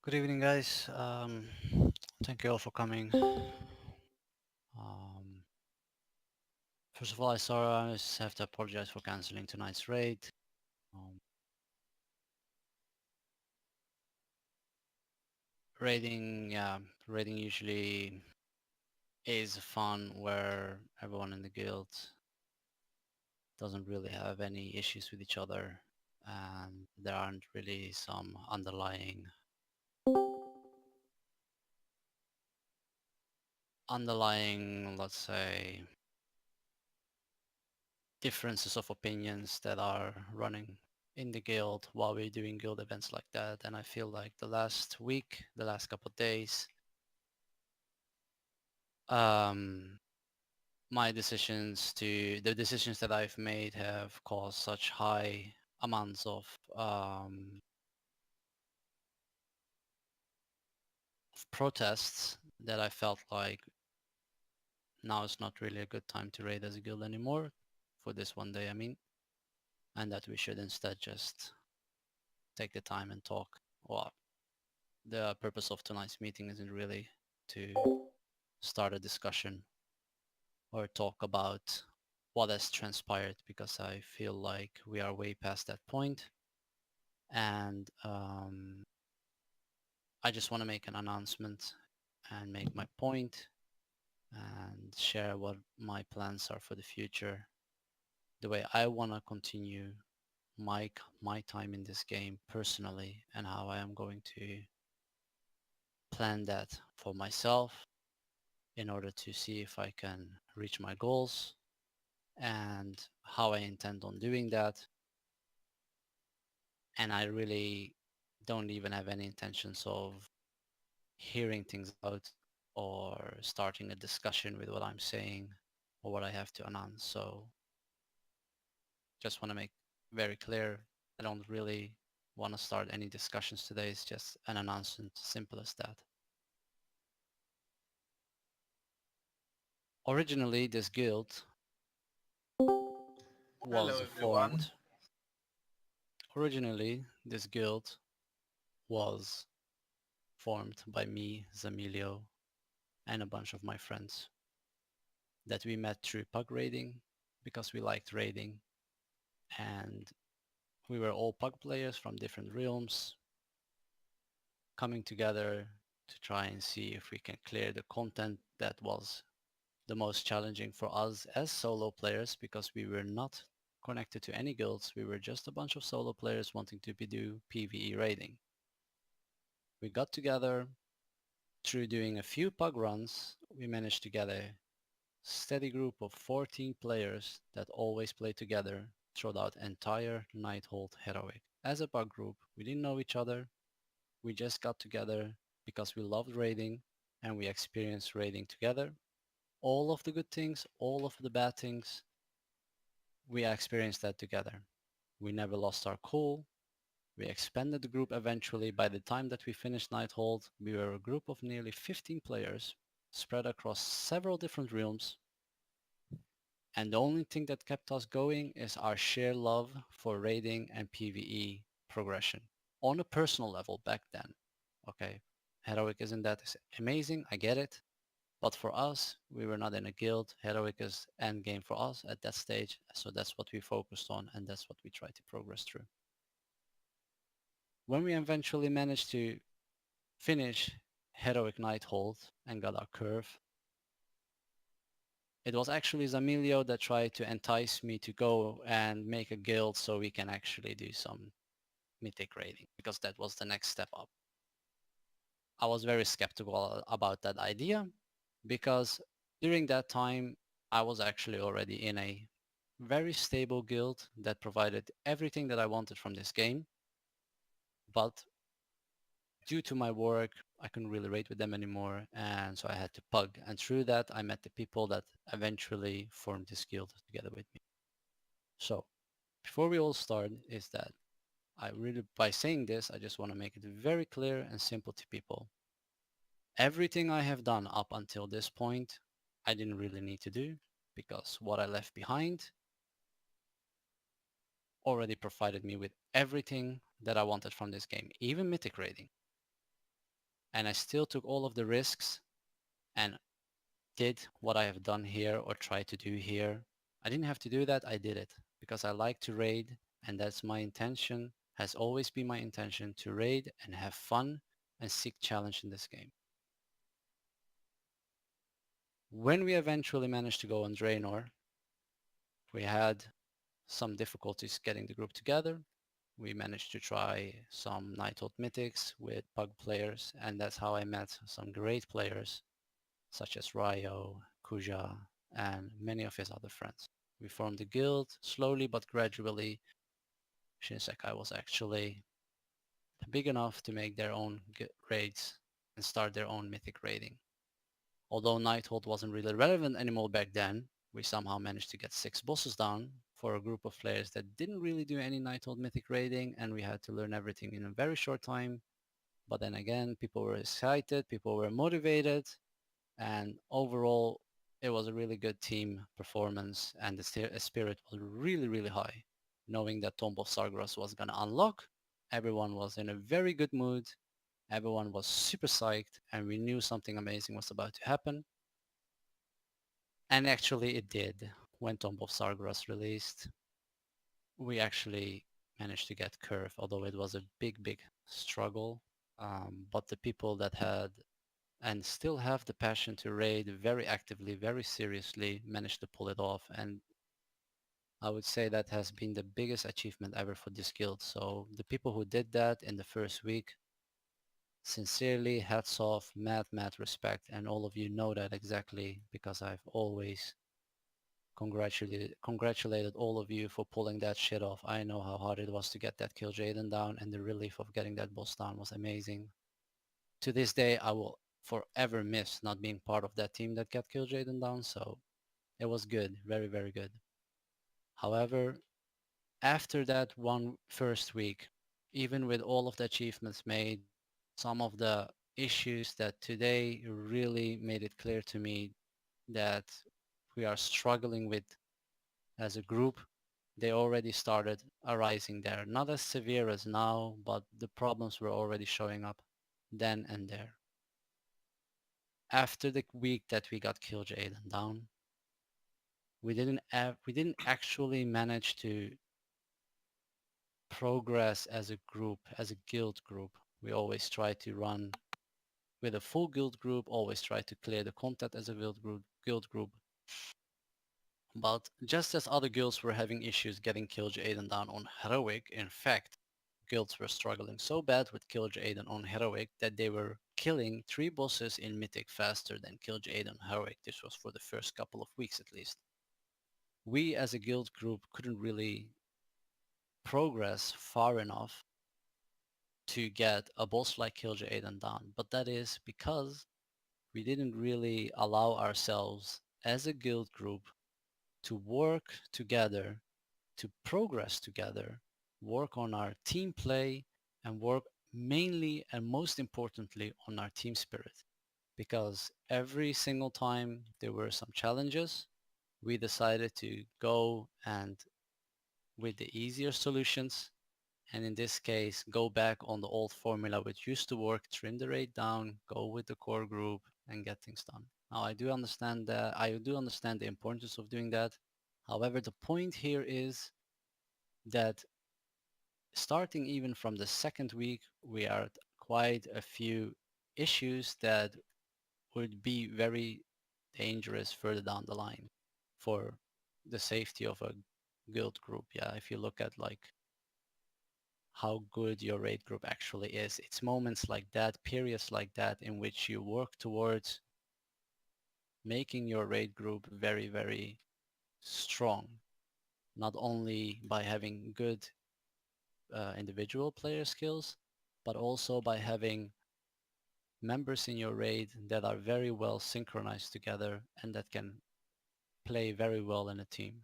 Good evening, guys. Thank you all for coming. Um, First of all, I just have to apologize for canceling tonight's raid. Um, raiding usually is fun where everyone in the guild doesn't really have any issues with each other, and there aren't really some underlying, let's say, differences of opinions that are running in the guild while we're doing guild events like that. And I feel like the last week, the last couple of days, um, the decisions that I've made have caused such high amounts of protests that I felt like now is not really a good time to raid as a guild anymore for this one day, I mean, and that we should instead just take the time and talk. Well, the purpose of tonight's meeting isn't really to start a discussion or talk about what has transpired because I feel like we are way past that point. And I just want to make an announcement and make my point and share what my plans are for the future, the way I want to continue my time in this game personally, and how I am going to plan that for myself in order to see if I can reach my goals and how I intend on doing that. And I really don't even have any intentions of hearing things out or starting a discussion with what I'm saying or what I have to announce. So just want to make very clear, I don't really want to start any discussions today. It's just an announcement, simple as that. Originally, this guild Hello was everyone. formed. Originally, this guild was formed by me, Zamilio, and a bunch of my friends that we met through pug raiding because we liked raiding, and we were all pug players from different realms coming together to try and see if we can clear the content that was the most challenging for us as solo players because we were not connected to any guilds. We were just a bunch of solo players wanting to do PvE raiding. We got together through doing a few pug runs. We managed to get a steady group of 14 players that always play together throughout entire Nighthold Heroic. As a bug group, we didn't know each other. We just got together because we loved raiding and we experienced raiding together. All of the good things, all of the bad things, we experienced that together. We never lost our cool. We expanded the group eventually. By the time that we finished Nighthold, we were a group of nearly 15 players spread across several different realms. And the only thing that kept us going is our sheer love for raiding and PvE progression on a personal level back then. Okay, Heroic isn't that amazing, I get it. But for us, we were not in a guild. Heroic is end game for us at that stage. So that's what we focused on and that's what we tried to progress through. When we eventually managed to finish Heroic Nighthold and got our curve, it was actually Zamilio that tried to entice me to go and make a guild so we can actually do some mythic raiding because that was the next step up. I was very skeptical about that idea because during that time I was actually already in a very stable guild that provided everything that I wanted from this game. But due to my work, I couldn't really rate with them anymore. And so I had to pug. And through that, I met the people that eventually formed this guild together with me. So before we all start is that by saying this, I just want to make it very clear and simple to people. Everything I have done up until this point, I didn't really need to do because what I left behind already provided me with everything that I wanted from this game, even mythic raiding. And I still took all of the risks and did what I have done here or tried to do here. I didn't have to do that. I did it because I like to raid, and that's my intention, has always been my intention, to raid and have fun and seek challenge in this game. When we eventually managed to go on Draenor, we had some difficulties getting the group together. We managed to try some Nighthold Mythics with Pug players, and that's how I met some great players such as Ryo, Kuja, and many of his other friends. We formed a guild slowly but gradually. Shinsekai was actually big enough to make their own raids and start their own mythic raiding. Although Nighthold wasn't really relevant anymore back then, we somehow managed to get 6 bosses down for a group of players that didn't really do any Nighthold mythic raiding, and we had to learn everything in a very short time. But then again, people were excited, people were motivated, and overall it was a really good team performance, and the spirit was really, really high. Knowing that Tomb of Sargeras was going to unlock, everyone was in a very good mood, everyone was super psyched, and we knew something amazing was about to happen. And actually it did. When Tomb of Sargeras released, we actually managed to get Curve, although it was a big, big struggle. But the people that had and still have the passion to raid very actively, very seriously, managed to pull it off. And I would say that has been the biggest achievement ever for this guild. So the people who did that in the first week, sincerely, hats off, mad respect. And all of you know that exactly because I've always congratulated all of you for pulling that shit off. I know how hard it was to get that kill Jaden down, and the relief of getting that boss down was amazing. To this day, I will forever miss not being part of that team that got Kill Jaden down, so it was good, very, very good. However, after that one first week, even with all of the achievements made, some of the issues that today really made it clear to me that we are struggling with as a group, they already started arising there. Not as severe as now, but the problems were already showing up then and there. After the week that we got Kill Jaden down, we didn't actually manage to progress as a group, as a guild group. We always try to run with a full guild group, always try to clear the content as a guild group. But just as other guilds were having issues getting Kill Jaden down on Heroic, in fact, guilds were struggling so bad with Kill Jaden on Heroic that they were killing 3 bosses in Mythic faster than Kill Jaden on Heroic. This was for the first couple of weeks at least. We as a guild group couldn't really progress far enough to get a boss like Kill Jaden down, but that is because we didn't really allow ourselves as a guild group to work together, to progress together, work on our team play, and work mainly and most importantly on our team spirit. Because every single time there were some challenges, we decided to go and with the easier solutions, and in this case go back on the old formula which used to work, trim the rate down, go with the core group and get things done. Now I do understand the importance of doing that. However, the point here is that starting even from the second week, we are at quite a few issues that would be very dangerous further down the line for the safety of a guild group. Yeah, if you look at like how good your raid group actually is. It's moments like that, periods like that in which you work towards making your raid group very, very strong, not only by having good individual player skills, but also by having members in your raid that are very well synchronized together and that can play very well in a team.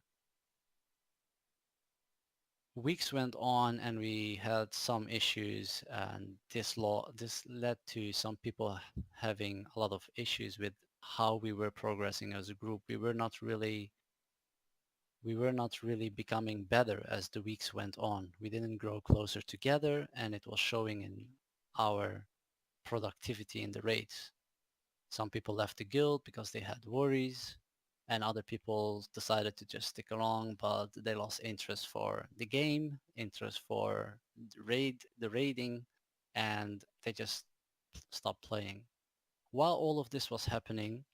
Weeks went on and we had some issues, and this led to some people having a lot of issues with how we were progressing as a group. We were not really becoming better as the weeks went on. We didn't grow closer together, and it was showing in our productivity in the raids. Some people left the guild because they had worries, and other people decided to just stick along, but they lost interest for the game, interest for the raiding, and they just stopped playing. While all of this was happening,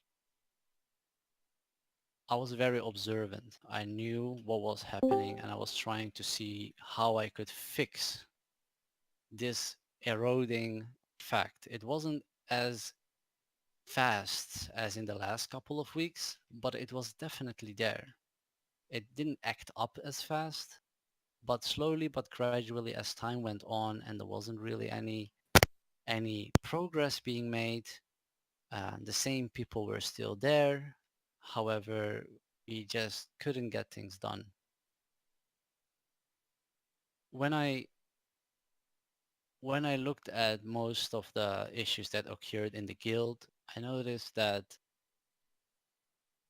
I was very observant. I knew what was happening and I was trying to see how I could fix this eroding fact. It wasn't as fast as in the last couple of weeks, but it was definitely there. It didn't act up as fast, but slowly but gradually as time went on and there wasn't really any progress being made, the same people were still there. However, we just couldn't get things done. When I when I looked at most of the issues that occurred in the guild, I noticed that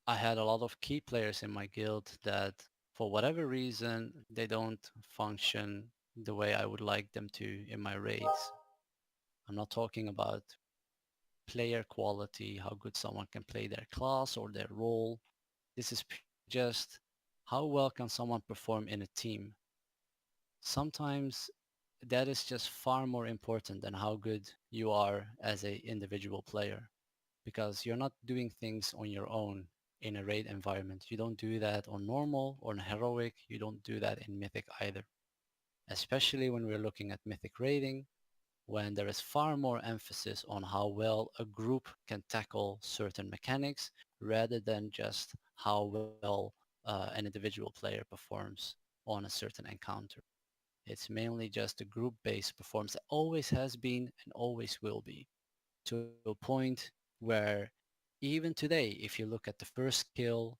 I had a lot of key players in my guild that for whatever reason, they don't function the way I would like them to in my raids. I'm not talking about player quality, how good someone can play their class or their role. This is just how well can someone perform in a team. Sometimes that is just far more important than how good you are as a individual player because you're not doing things on your own in a raid environment. You don't do that on normal or on heroic. You don't do that in mythic either. Especially when we're looking at mythic raiding, when there is far more emphasis on how well a group can tackle certain mechanics rather than just how well an individual player performs on a certain encounter. It's mainly just a group-based performance that always has been and always will be, to a point where even today, if you look at the first skill,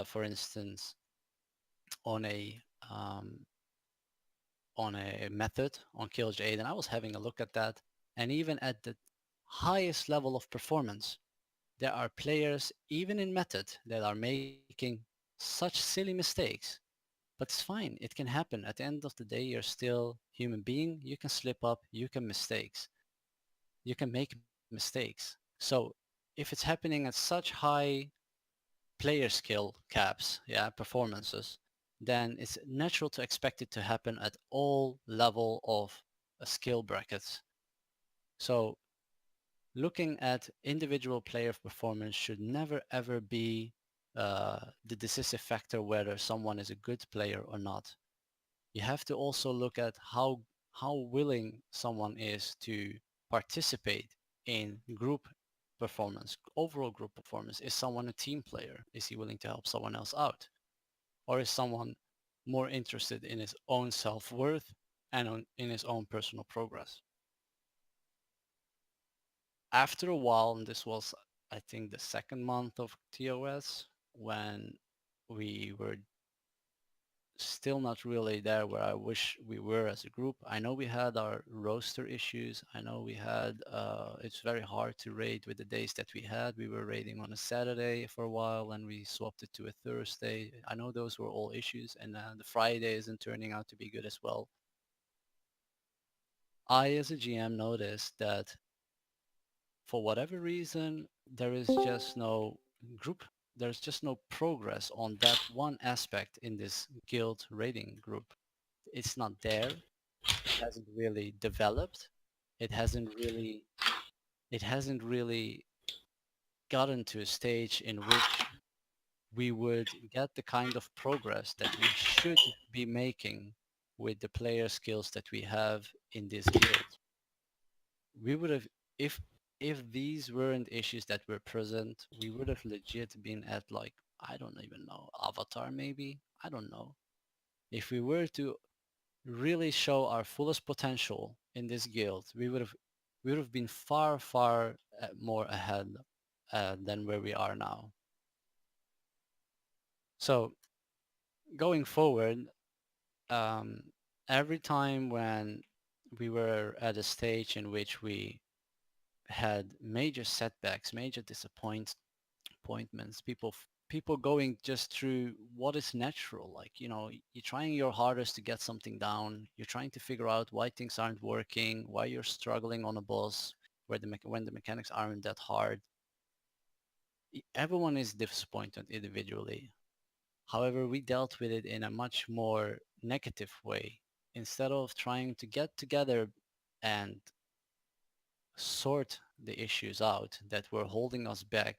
for instance, on a um, on a method on Killjade, and I was having a look at that, and even at the highest level of performance, there are players, even in method, that are making such silly mistakes. But it's fine. It can happen. At the end of the day, you're still human being. You can slip up. You can mistakes. You can make mistakes. So if it's happening at such high player skill caps, yeah, performances, then it's natural to expect it to happen at all level of skill brackets. So looking at individual player performance should never ever be the decisive factor whether someone is a good player or not. You have to also look at how willing someone is to participate in group performance, overall group performance. Is someone a team player? Is he willing to help someone else out? Or is someone more interested in his own self-worth and in his own personal progress? After a while, and this was, I think, the second month of TOS, when we were still not really there where I wish we were as a group. I know we had our roster issues. I know we had, it's very hard to raid with the days that we had. We were raiding on a Saturday for a while and we swapped it to a Thursday. I know those were all issues and the Friday isn't turning out to be good as well. I, as a GM, noticed that for whatever reason, there is just no group, there's just no progress on that one aspect in this guild raiding group. It's not there. It hasn't really developed. It hasn't really it hasn't really gotten to a stage in which we would get the kind of progress that we should be making with the player skills that we have in this guild. We would have if these weren't issues that were present, we would have legit been at like, I don't even know, Avatar maybe? I don't know. If we were to really show our fullest potential in this guild, we would have been far, far more ahead than where we are now. So going forward, um, every time when we were at a stage in which we had major setbacks, major disappointments, people going just through what is natural. Like, you're trying your hardest to get something down. You're trying to figure out why things aren't working, why you're struggling on a boss where when the mechanics aren't that hard. Everyone is disappointed individually. However, we dealt with it in a much more negative way. Instead of trying to get together and sort the issues out that were holding us back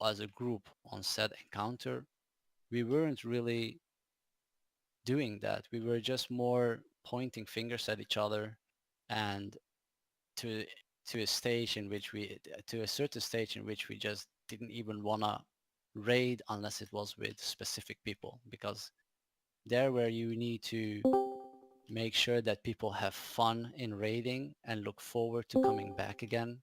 as a group on said encounter, we weren't really doing that. We were just more pointing fingers at each other and to to a stage in which we to a certain stage in which we just didn't even wanna raid unless it was with specific people, because there where you need to make sure that people have fun in raiding and look forward to coming back again.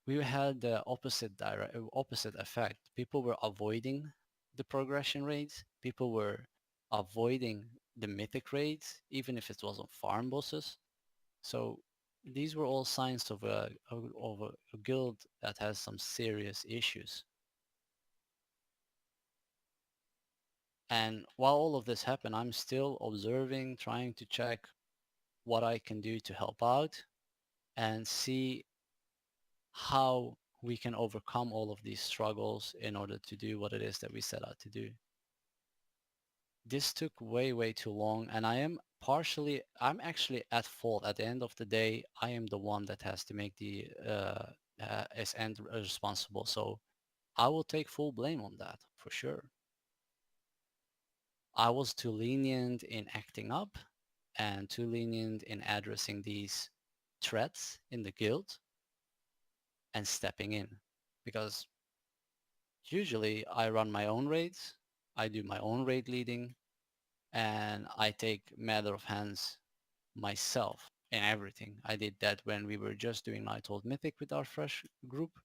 We had the opposite effect. People were avoiding the progression raids. People were avoiding the mythic raids, even if it was on farm bosses. So these were all signs of a guild that has some serious issues. And while all of this happened, I'm still observing, trying to check what I can do to help out and see how we can overcome all of these struggles in order to do what it is that we set out to do. This took way, way too long, and I'm actually at fault. At the end of the day, I am the one that has to make is end responsible. So I will take full blame on that for sure. I was too lenient in acting up and too lenient in addressing these threats in the guild and stepping in, because usually I run my own raids, I do my own raid leading, and I take matter of hands myself in everything. I did that when we were just doing Nighthold Mythic with our fresh group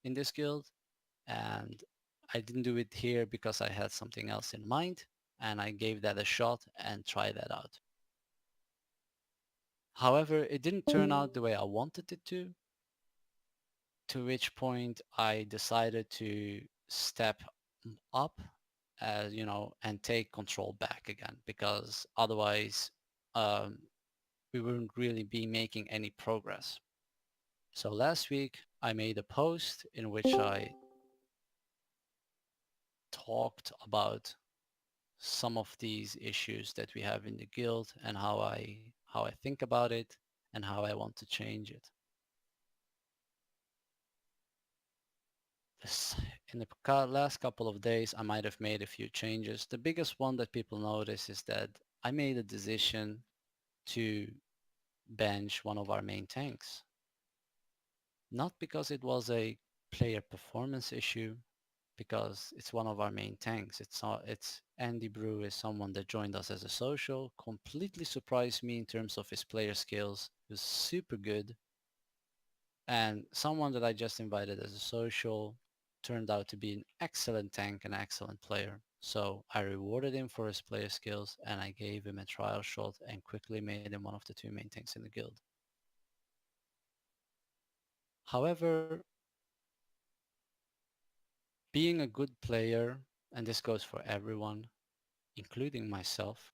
in this guild, and I didn't do it here because I had something else in mind, and I gave that a shot and tried that out. However, it didn't turn out the way I wanted it to which point I decided to step up, and take control back again, because otherwise um, we wouldn't really be making any progress. So last week I made a post in which I talked about some of these issues that we have in the guild and how I think about it and how I want to change it. This, in the last couple of days, I might have made a few changes. The biggest one that people notice is that I made a decision to bench one of our main tanks. Not because it was a player performance issue, because it's one of our main tanks. It's Andy Brew is someone that joined us as a social, completely surprised me in terms of his player skills. He was super good, and someone that I just invited as a social turned out to be an excellent tank and excellent player. So I rewarded him for his player skills and I gave him a trial shot and quickly made him one of the two main tanks in the guild. However, being a good player, and this goes for everyone, including myself,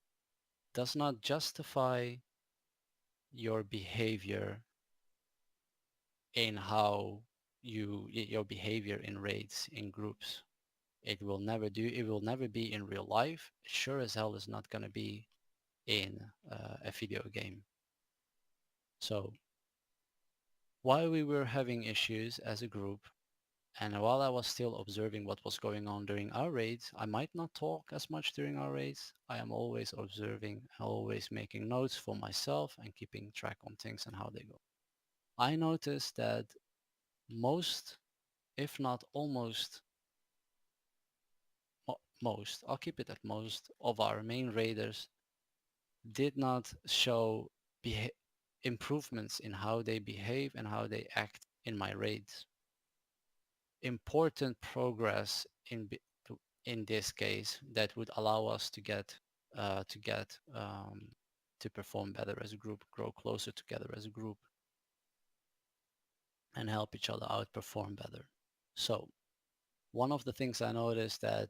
does not justify your behavior in how your behavior in raids in groups. It will never be in real life. It sure as hell is not going to be in a video game. So while we were having issues as a group, and while I was still observing what was going on during our raids, I might not talk as much during our raids. I am always observing, always making notes for myself and keeping track on things and how they go. I noticed that most, if not almost, I'll keep it at most, of our main raiders did not show improvements in how they behave and how they act in my raids. Important progress in this case that would allow us to get to perform better as a group, grow closer together as a group, and help each other out perform better. So One of the things I noticed that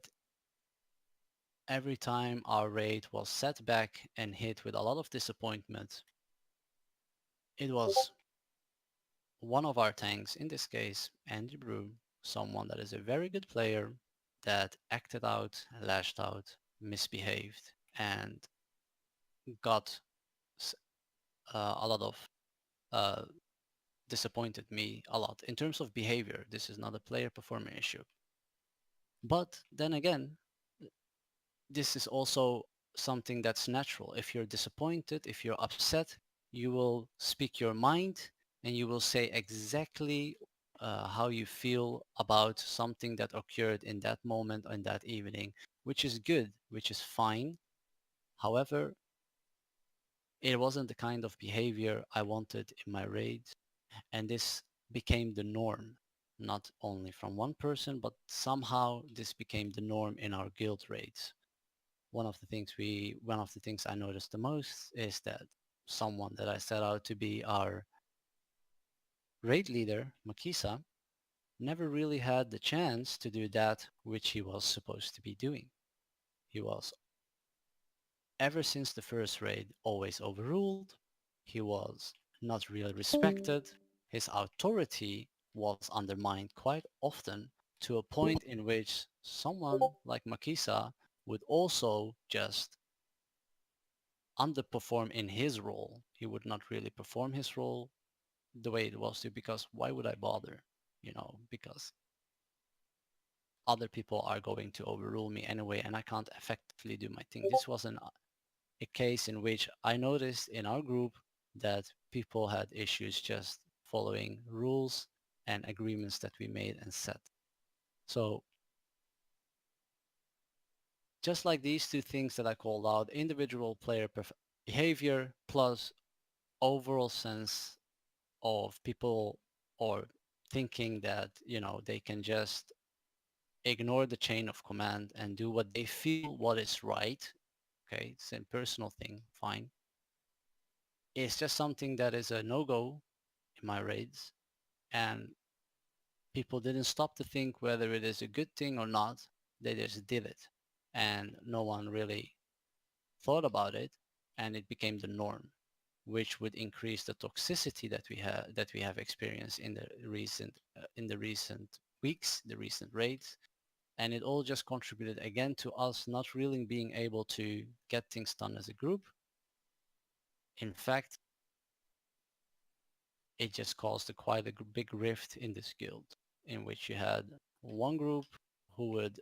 every time our raid was set back and hit with a lot of disappointment, it was one of our tanks, in this case, Andy Brew, someone that is a very good player that acted out, lashed out, misbehaved, and got a lot of uh, disappointed me a lot. In terms of behavior, this is not a player performance issue. But then again, this is also something that's natural. If you're disappointed, if you're upset, you will speak your mind and you will say exactly how you feel about something that occurred in that moment and that evening, which is good, which is fine. However, it wasn't the kind of behavior I wanted in my raids, and this became the norm, not only from one person, but somehow this became the norm in our guild raids. One of the things I noticed the most is that someone that I set out to be our raid leader, Makisa, never really had the chance to do that which he was supposed to be doing. He was, ever since the first raid, always overruled. He was not really respected. His authority was undermined quite often, to a point in which someone like Makisa would also just underperform in his role. He would not really perform his role the way it was to, because why would I bother? Because other people are going to overrule me anyway and I can't effectively do my thing. This was a case in which I noticed in our group that people had issues just following rules and agreements that we made and set. So just like these two things that I called out, individual player behavior plus overall sense of people or thinking that they can just ignore the chain of command and do what they feel what is right. Okay, it's a personal thing, fine. It's just something that is a no-go in my raids, and people didn't stop to think whether it is a good thing or not. They just did it, and no one really thought about it, and it became the norm, which would increase the toxicity that we have experienced in the recent weeks, the recent raids, and it all just contributed again to us not really being able to get things done as a group. In fact, it just caused quite a big rift in this guild, in which you had one group who would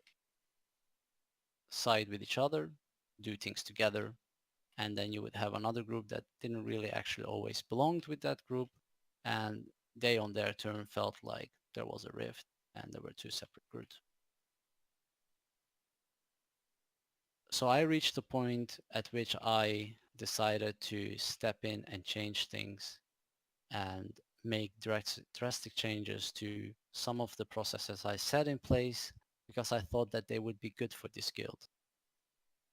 side with each other, do things together, and then you would have another group that didn't really actually always belonged with that group, and they on their turn felt like there was a rift and there were two separate groups. So I reached the point at which I decided to step in and change things and make drastic changes to some of the processes I set in place, because I thought that they would be good for this guild.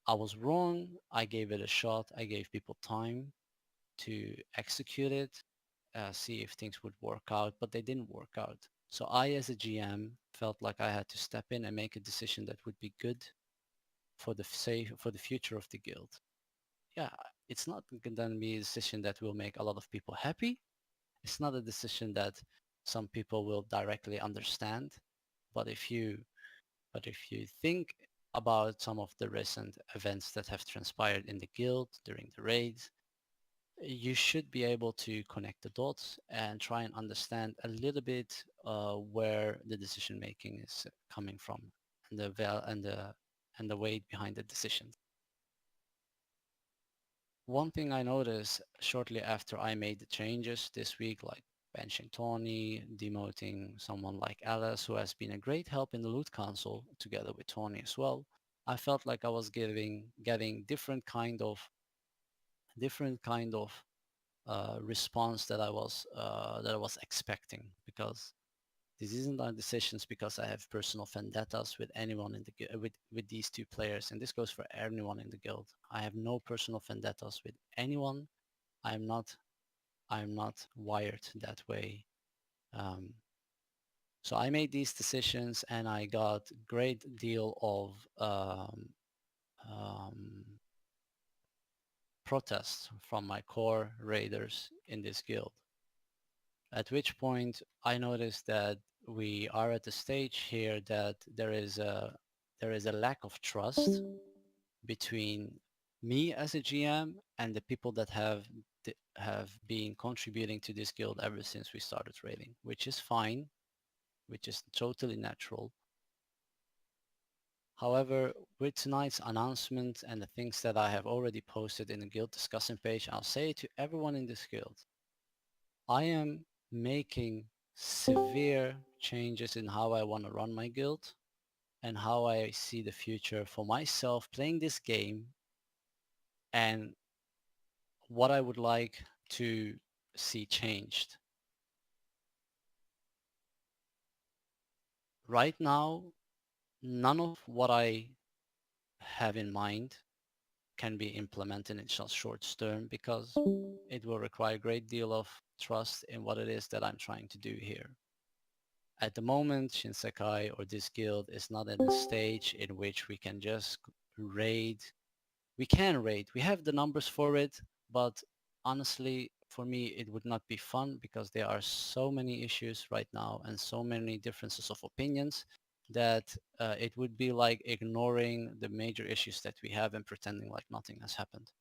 I was wrong. I gave it a shot. I gave people time to execute it, see if things would work out, but they didn't work out. So I, as a GM, felt like I had to step in and make a decision that would be good for the future of the guild. Yeah, it's not going to be a decision that will make a lot of people happy. It's not a decision that some people will directly understand. But if you think about some of the recent events that have transpired in the guild during the raids, you should be able to connect the dots and try and understand a little bit where the decision making is coming from, and the weight behind the decision. One thing I noticed shortly after I made the changes this week, like benching Tony, demoting someone like Alice, who has been a great help in the loot console together with Tony as well, I felt like I was getting different kind of response that I was expecting, because this isn't our decisions because I have personal vendettas with anyone in the with these two players, and this goes for anyone in the guild. I have no personal vendettas with anyone. I'm not wired that way. Um, So I made these decisions and I got great deal of um, protests from my core raiders in this guild. At which point I noticed that we are at the stage here that there is a lack of trust between me as a GM and the people that have been contributing to this guild ever since we started raiding, which is fine, which is totally natural. However, with tonight's announcement and the things that I have already posted in the guild discussion page, I'll say to everyone in this guild, I am making severe changes in how I want to run my guild and how I see the future for myself playing this game and what I would like to see changed. Right now, none of what I have in mind can be implemented in just short term because it will require a great deal of trust in what it is that I'm trying to do here. At the moment, Shinsekai or this guild is not in a stage in which we can just raid. We can raid. We have the numbers for it, but honestly, for me, it would not be fun because there are so many issues right now and so many differences of opinions that it would be like ignoring the major issues that we have and pretending like nothing has happened.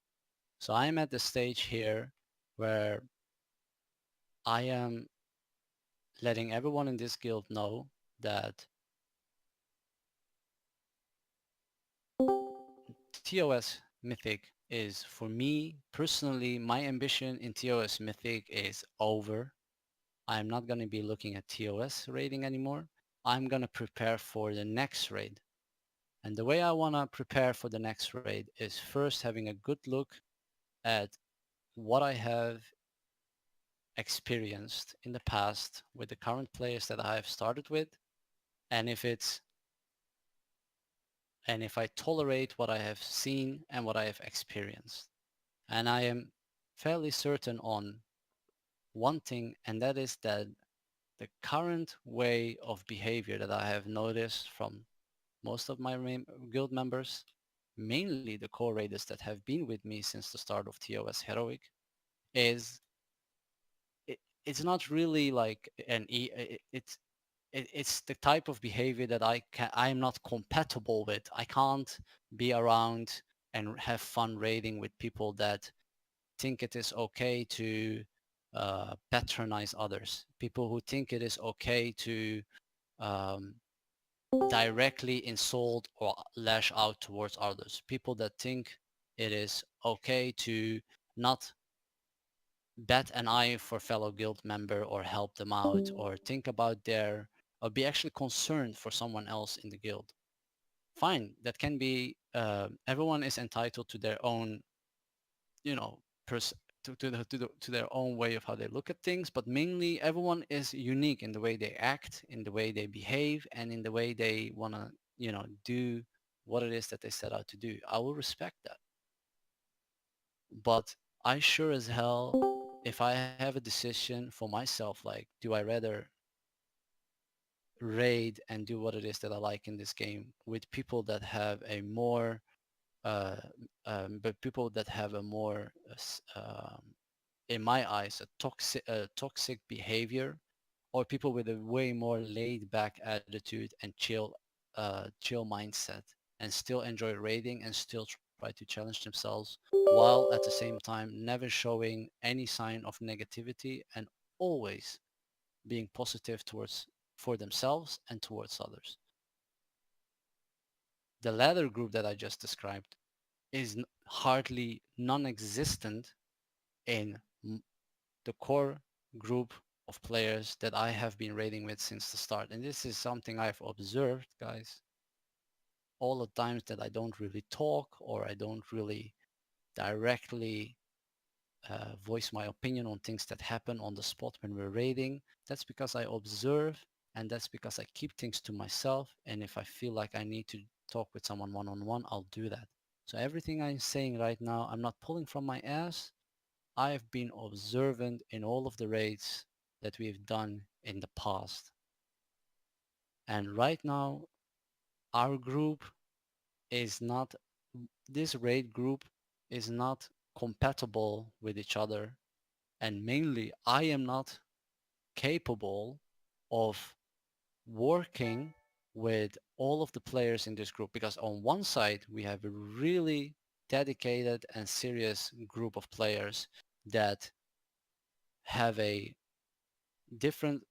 So I'm at the stage here where I am letting everyone in this guild know that TOS Mythic is, for me personally, my ambition in TOS Mythic is over. I'm not going to be looking at TOS raiding anymore. I'm going to prepare for the next raid. And the way I want to prepare for the next raid is first having a good look at what I have experienced in the past with the current players that I have started with, and if I tolerate what I have seen and what I have experienced. And I am fairly certain on one thing, and that is that the current way of behavior that I have noticed from most of my guild members, mainly the core raiders that have been with me since the start of TOS Heroic, is it's not really like it's the type of behavior that I'm not compatible with. I can't be around and have fun raiding with people that think it is okay to patronize others. People who think it is okay to um, directly insult or lash out towards others. People that think it is okay to not bat an eye for fellow guild member or help them out or think about their or be actually concerned for someone else in the guild. Fine, that can be. Everyone is entitled to their own, you know, to their own way of how they look at things. But mainly, everyone is unique in the way they act, in the way they behave, and in the way they wanna, do what it is that they set out to do. I will respect that. But I sure as hell, if I have a decision for myself, like, do I rather raid and do what it is that I like in this game with people that have a more, uh, but people that have a more, in my eyes, a toxic behavior, or people with a way more laid back attitude and chill mindset, and still enjoy raiding and still try to challenge themselves while at the same time never showing any sign of negativity and always being positive towards for themselves and towards others. The latter group that I just described is hardly non-existent in the core group of players that I have been raiding with since the start. And this is something I've observed, guys, all the times that I don't really talk or I don't really directly voice my opinion on things that happen on the spot when we're raiding. That's because I observe, and that's because I keep things to myself. And if I feel like I need to talk with someone one-on-one, I'll do that. So everything I'm saying right now, I'm not pulling from my ass. I've been observant in all of the raids that we've done in the past. And right now, our group is not, this raid group is not compatible with each other. And mainly, I am not capable of working with all of the players in this group, because on one side we have a really dedicated and serious group of players that have a different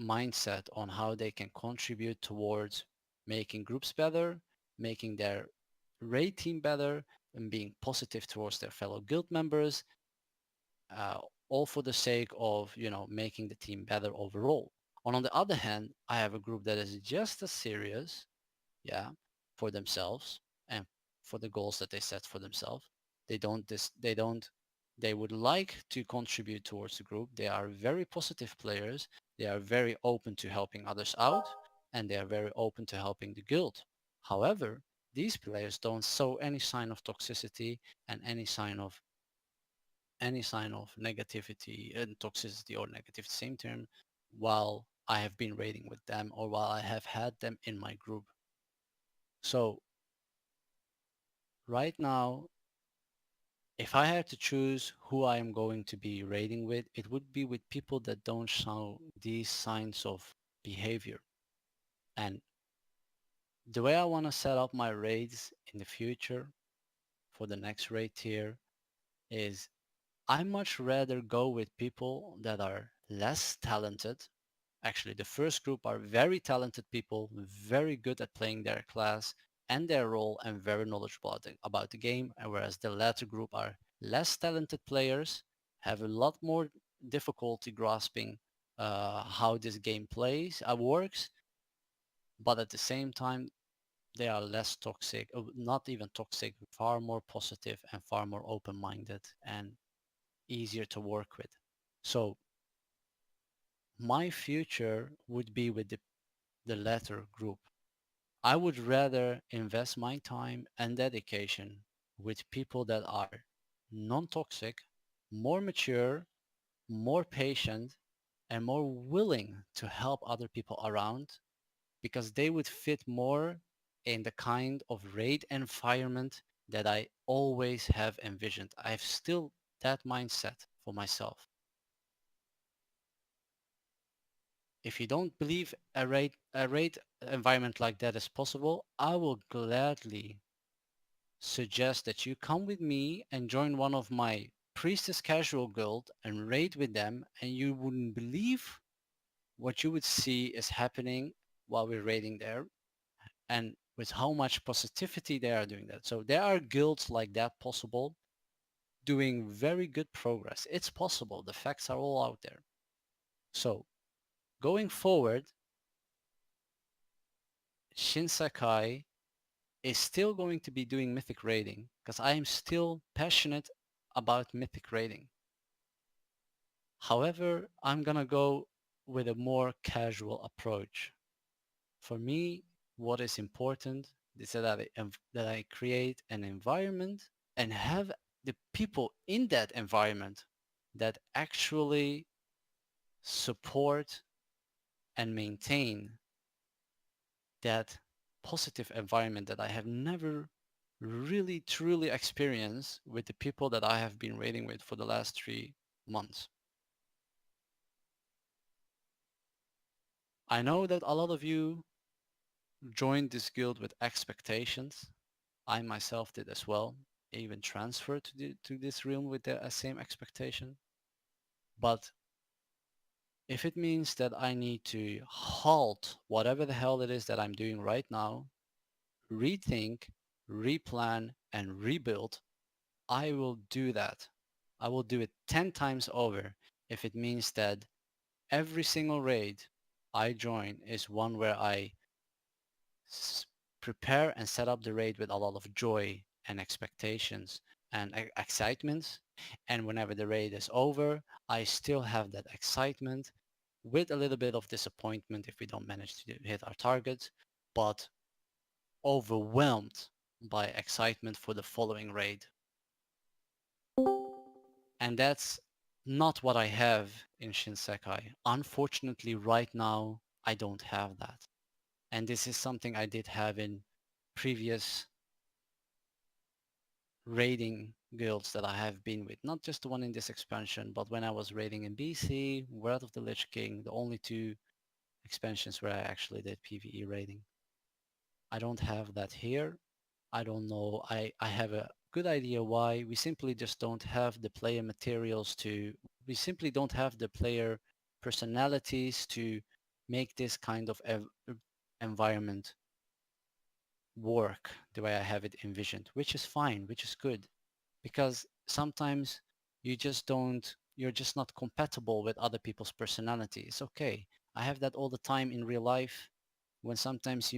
mindset on how they can contribute towards making groups better, making their raid team better, and being positive towards their fellow guild members, uh, all for the sake of, making the team better overall. On the other hand, I have a group that is just as serious, yeah, for themselves and for the goals that they set for themselves. They would like to contribute towards the group. They are very positive players. They are very open to helping others out, and they are very open to helping the guild. However, these players don't show any sign of toxicity and any sign of negativity and toxicity or negativity, same term, while I have been raiding with them or while I have had them in my group. So right now, if I had to choose who I am going to be raiding with, it would be with people that don't show these signs of behavior. And the way I want to set up my raids in the future for the next raid tier is I much rather go with people that are less talented. Actually, the first group are very talented people, very good at playing their class and their role, and very knowledgeable about the game. And whereas the latter group are less talented players, have a lot more difficulty grasping how this game plays, works, but at the same time, they are less toxic, not even toxic, far more positive and far more open-minded and easier to work with. So my future would be with the latter group. I would rather invest my time and dedication with people that are non-toxic, more mature, more patient, and more willing to help other people around, because they would fit more in the kind of raid environment that I always have envisioned. I have still that mindset for myself. If you don't believe a raid environment like that is possible, I will gladly suggest that you come with me and join one of my Priestess Casual Guild and raid with them, and you wouldn't believe what you would see is happening while we're raiding there, and with how much positivity they are doing that. So there are guilds like that possible, doing very good progress. It's possible. The facts are all out there. So going forward, Shinsekai is still going to be doing mythic raiding because I am still passionate about mythic raiding. However, I'm gonna go with a more casual approach. For me, what is important is that I create an environment and have the people in that environment that actually support and maintain that positive environment that I have never really truly experienced with the people that I have been raiding with for the last 3 months. I know that a lot of you joined this guild with expectations. I myself did as well. Even transferred to this realm with the same expectation. But if it means that I need to halt whatever the hell it is that I'm doing right now, rethink, replan, and rebuild, I will do that. I will do it 10 times over if it means that every single raid I join is one where I prepare and set up the raid with a lot of joy and expectations and excitement. And whenever the raid is over, I still have that excitement with a little bit of disappointment if we don't manage to hit our targets, but overwhelmed by excitement for the following raid. And that's not what I have in Shinsekai. Unfortunately, right now, I don't have that. And this is something I did have in previous raiding guilds that I have been with. Not just the one in this expansion, but when I was raiding in BC, Wrath of the Lich King, the only two expansions where I actually did PvE raiding. I don't have that here. I don't know. I have a good idea why. We simply just don't have the player materials to, we simply don't have the player personalities to make this kind of environment work the way I have it envisioned, which is fine, which is good. Because sometimes you're just not compatible with other people's personality. It's okay. I have that all the time in real life when sometimes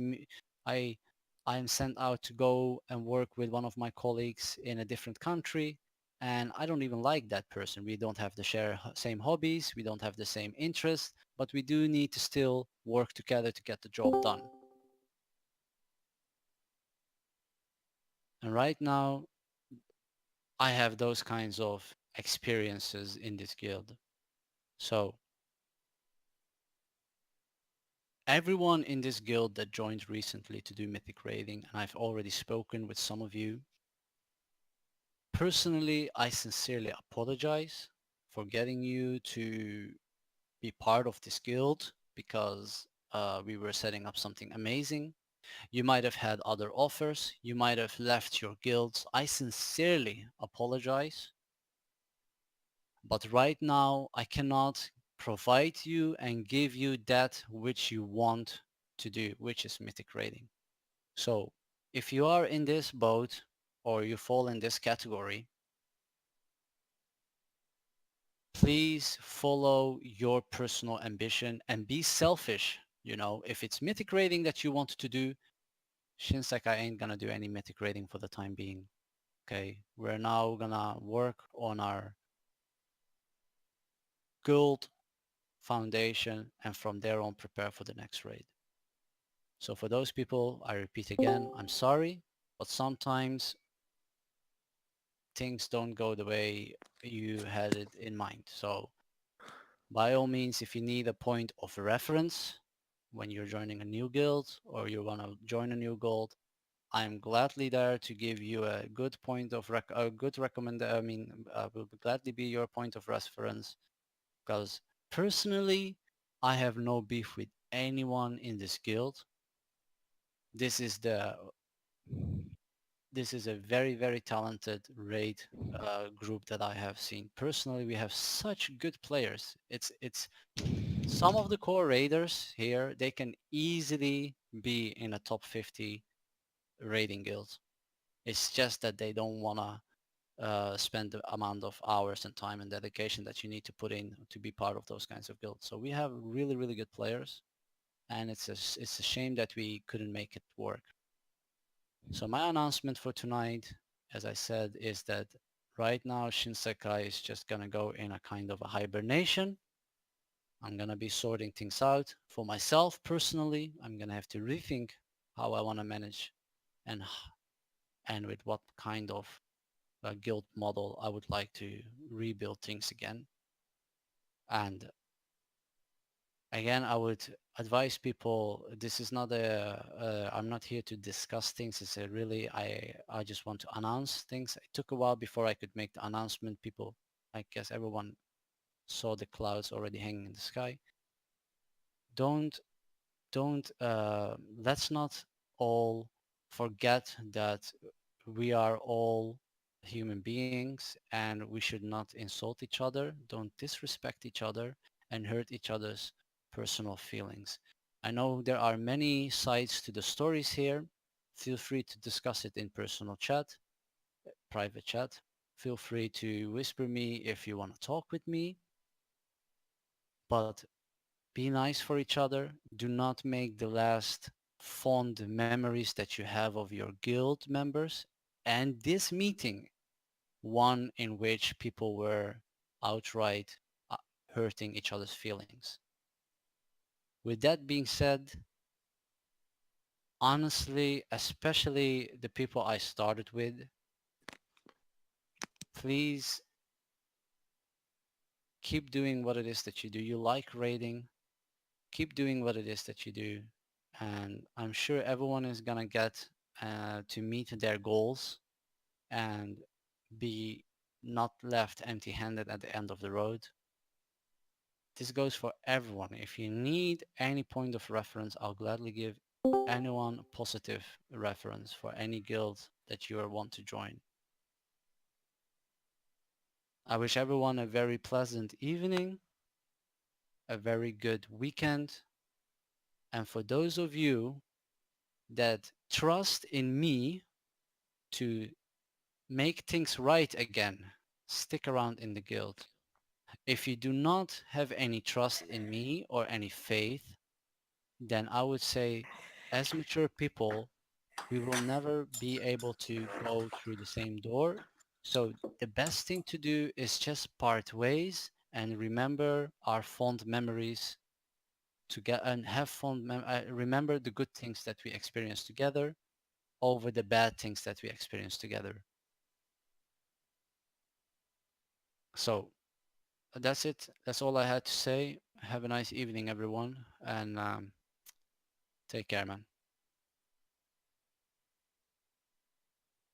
I I am sent out to go and work with one of my colleagues in a different country, and I don't even like that person. We don't have the same hobbies, we don't have the same interests, but we do need to still work together to get the job done. And right now, I have those kinds of experiences in this guild. So everyone in this guild that joined recently to do mythic raiding, and I've already spoken with some of you, personally, I sincerely apologize for getting you to be part of this guild because we were setting up something amazing. You might have had other offers. You might have left your guilds. I sincerely apologize. But right now, I cannot provide you and give you that which you want to do, which is mythic raiding. So if you are in this boat or you fall in this category, please follow your personal ambition and be selfish. You know, if it's mythic raiding that you want to do, Shinsekai ain't gonna do any mythic raiding for the time being. Okay, we're now gonna work on our guild foundation and from there on prepare for the next raid. So for those people, I repeat again, I'm sorry, but sometimes things don't go the way you had it in mind. So by all means, if you need a point of reference when you're joining a new guild or you want to join a new guild, I'm gladly there to give you a good point of a good recommend. I mean, will gladly be your point of reference because personally, I have no beef with anyone in this guild. This is the this is a very, very talented raid group that I have seen. Personally, we have such good players. It's some of the core raiders here, they can easily be in a top 50 raiding guild. It's just that they don't want to spend the amount of hours and time and dedication that you need to put in to be part of those kinds of guilds. So we have really, really good players, and it's a shame that we couldn't make it work. So my announcement for tonight, as I said, is that right now Shinsekai is just gonna go in a kind of a hibernation. I'm gonna be sorting things out for myself personally. I'm gonna have to rethink how I want to manage and and with what kind of guild model I would like to rebuild things again. And again, I would advise people, this is not I'm not here to discuss things. It's a really, I just want to announce things. It took a while before I could make the announcement. People, I guess everyone saw the clouds already hanging in the sky. Don't, let's not all forget that we are all human beings and we should not insult each other. Don't disrespect each other and hurt each other's personal feelings. I know there are many sides to the stories here. Feel free to discuss it in personal chat, private chat. Feel free to whisper me if you want to talk with me, but be nice for each other. Do not make the last fond memories that you have of your guild members and this meeting one in which people were outright uh, hurting each other's feelings. With that being said, honestly, especially the people I started with, please keep doing what it is that you do. You like raiding, keep doing what it is that you do, and I'm sure everyone is gonna get to meet their goals and be not left empty-handed at the end of the road. This goes for everyone. If you need any point of reference, I'll gladly give anyone a positive reference for any guild that you want to join. I wish everyone a very pleasant evening, a very good weekend, and for those of you that trust in me to make things right again, stick around in the guild. If you do not have any trust in me or any faith, then I would say as mature people, we will never be able to go through the same door. So the best thing to do is just part ways and remember our fond memories to get and have remember the good things that we experienced together over the bad things that we experienced together. So that's it. That's all I had to say. Have a nice evening, everyone, and take care, man.